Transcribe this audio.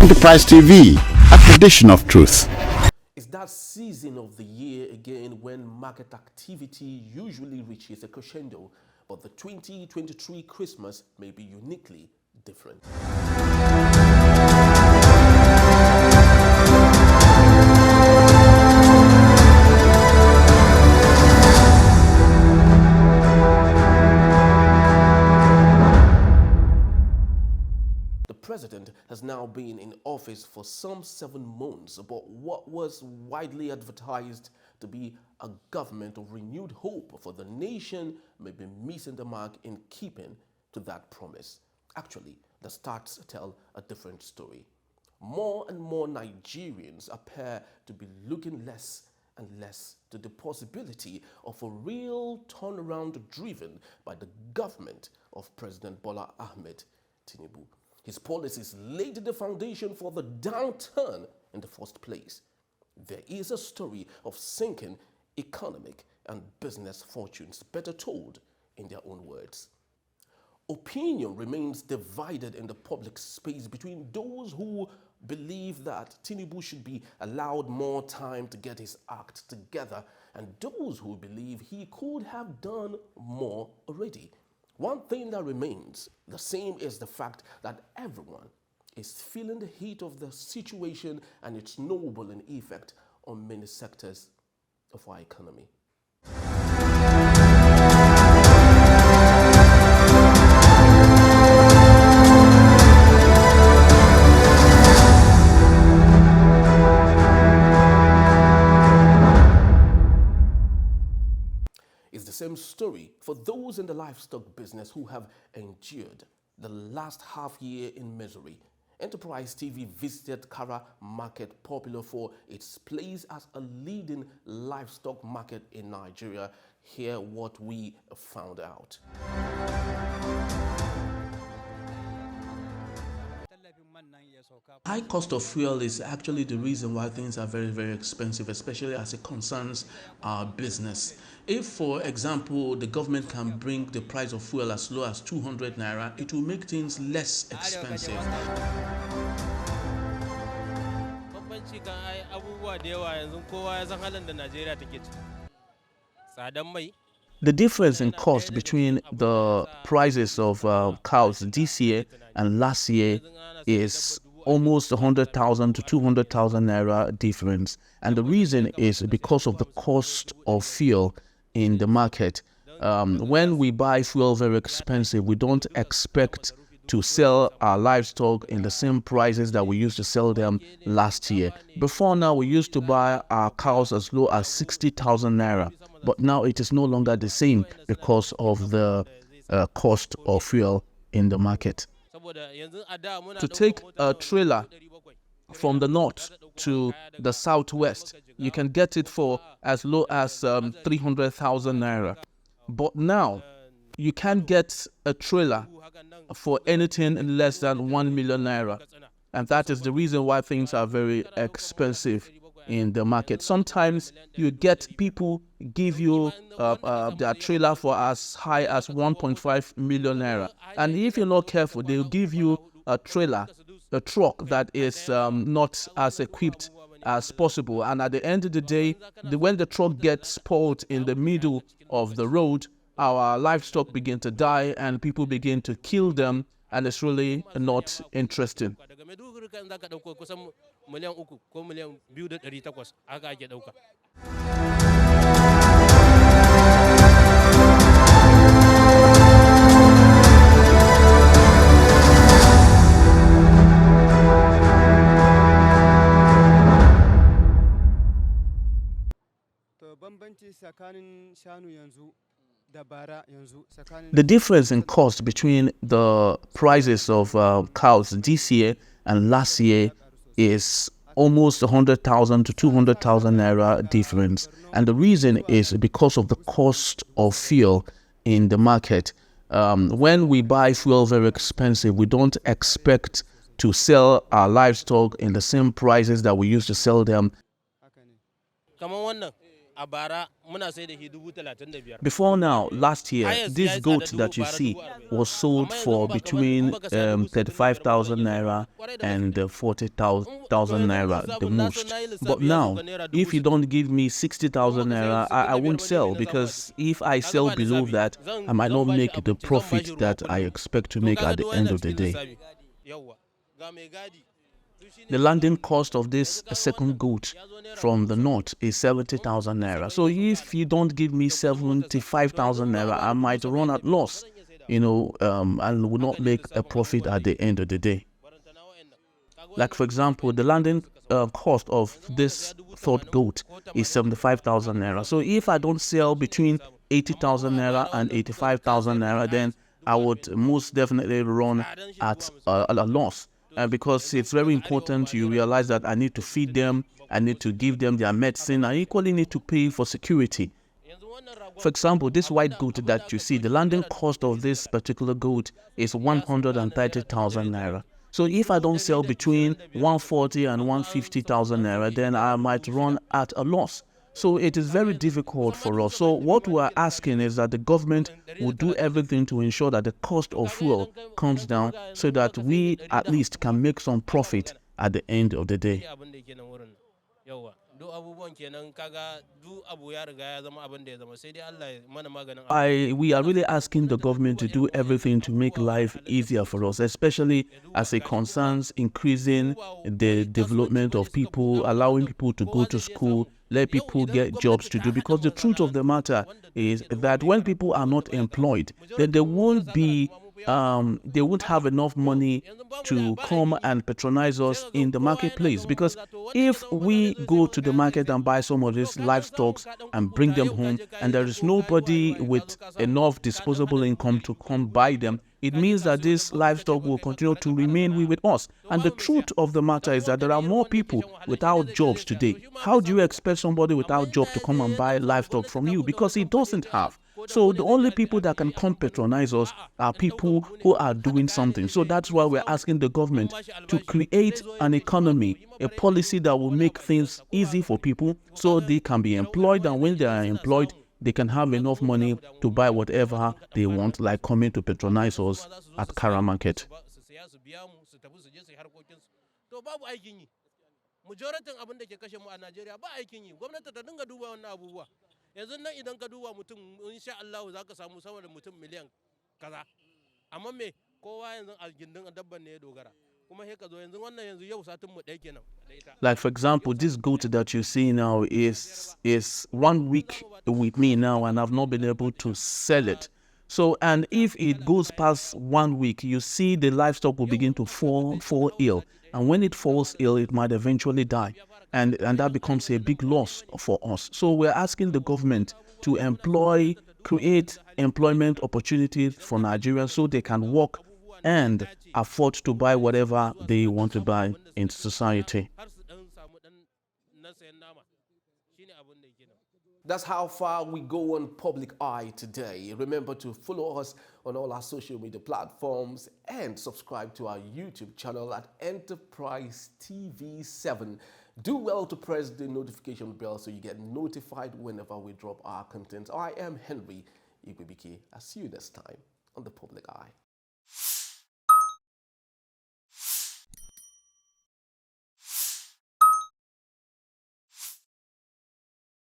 Enterprise TV, a tradition of truth. It's that season of the year again when market activity usually reaches a crescendo, but the 2023 Christmas may be uniquely different. The president has now been in office for some 7 months, but what was widely advertised to be a government of renewed hope for the nation may be missing the mark in keeping to that promise. Actually, the stats tell a different story. More and more Nigerians appear to be looking less and less to the possibility of a real turnaround driven by the government of President Bola Ahmed Tinubu. His policies laid the foundation for the downturn in the first place. There is a story of sinking economic and business fortunes, better told in their own words. Opinion remains divided in the public space between those who believe that Tinubu should be allowed more time to get his act together and those who believe he could have done more already. One thing that remains the same is the fact that everyone is feeling the heat of the situation and its snowballing effect on many sectors of our economy. It's the same story for those in the livestock business who have endured the last half year in misery. Enterprise TV visited Kara Market, popular for its place as a leading livestock market in Nigeria. Hear what we found out. High cost of fuel is actually the reason why things are very, very expensive, especially as it concerns our business. If, for example, the government can bring the price of fuel as low as 200 naira, it will make things less expensive. The difference in cost between the prices of cows this year and last year is almost 100,000 to 200,000 naira difference, and the reason is because of the cost of fuel in the market. When we buy fuel very expensive, we don't expect to sell our livestock in the same prices that we used to sell them last year. Before now, we used to buy our cows as low as 60,000 naira, but now it is no longer the same because of the cost of fuel in the market. To take a trailer from the north to the southwest, you can get it for as low as 300,000 naira. But now, you can't get a trailer for anything less than 1 million naira. And that is the reason why things are very expensive in the market. Sometimes you get people give you their trailer for as high as 1.5 million naira. And if you're not careful, they'll give you a trailer, a truck that is not as equipped as possible. And at the end of the day, when the truck gets spoiled in the middle of the road, our livestock begin to die and people begin to kill them, and it's really not interesting. The difference in cost between the prices of cows this year and last year is almost 100,000 to 200,000 naira difference. And the reason is because of the cost of fuel in the market. When we buy fuel very expensive, we don't expect to sell our livestock in the same prices that we used to sell them. Before now, last year, this goat that you see was sold for between 35,000 naira and 40,000 naira the most. But now, if you don't give me 60,000 naira, I won't sell, because if I sell below that, I might not make the profit that I expect to make at the end of the day. The landing cost of this second goat from the north is 70,000 naira. So if you don't give me 75,000 naira, I might run at loss, and will not make a profit at the end of the day. Like, for example, the landing cost of this third goat is 75,000 naira. So if I don't sell between 80,000 naira and 85,000 naira, then I would most definitely run at a loss. Because it's very important you realize that I need to feed them, I need to give them their medicine, I equally need to pay for security. For example, this white goat that you see, the landing cost of this particular goat is 130,000 naira. So if I don't sell between 140 and 150,000 naira, then I might run at a loss. So it is very difficult for us. So what we are asking is that the government will do everything to ensure that the cost of fuel comes down, so that we at least can make some profit at the end of the day. We are really asking the government to do everything to make life easier for us, especially as it concerns increasing the development of people, allowing people to go to school, let people get jobs to do. Because the truth of the matter is that when people are not employed, then they won't have enough money to come and patronize us in the marketplace. Because if we go to the market and buy some of these livestock and bring them home, and there is nobody with enough disposable income to come buy them, it means that this livestock will continue to remain with us. And the truth of the matter is that there are more people without jobs today. How do you expect somebody without job to come and buy livestock from you? Because he doesn't have. So the only people that can come patronize us are people who are doing something. So that's why we're asking the government to create an economy, a policy that will make things easy for people so they can be employed, and when they are employed, they can have enough money to buy whatever they want, like coming to patronize us at Kara Market. Yanzu nan idan ka duba mutum insha Allah za ka samu sama da mutum miliyan kaza, amma me kowa yanzu a gindin dabban ne ya dogara, kuma sai ka zo yanzu wannan yanzu yau satin mu ɗaya kenan. Like, for example, this goat that you see now is 1 week with me now, and I've not been able to sell it. So, and if it goes past 1 week, you see the livestock will begin to fall ill. And when it falls ill, it might eventually die. And that becomes a big loss for us. So we're asking the government to create employment opportunities for Nigerians so they can work and afford to buy whatever they want to buy in society. That's how far we go on Public Eye today. Remember to follow us on all our social media platforms and subscribe to our YouTube channel at Enterprise TV 7. Do well to press the notification bell so you get notified whenever we drop our content. I am Henry Igwebike. I'll see you next time on the Public Eye.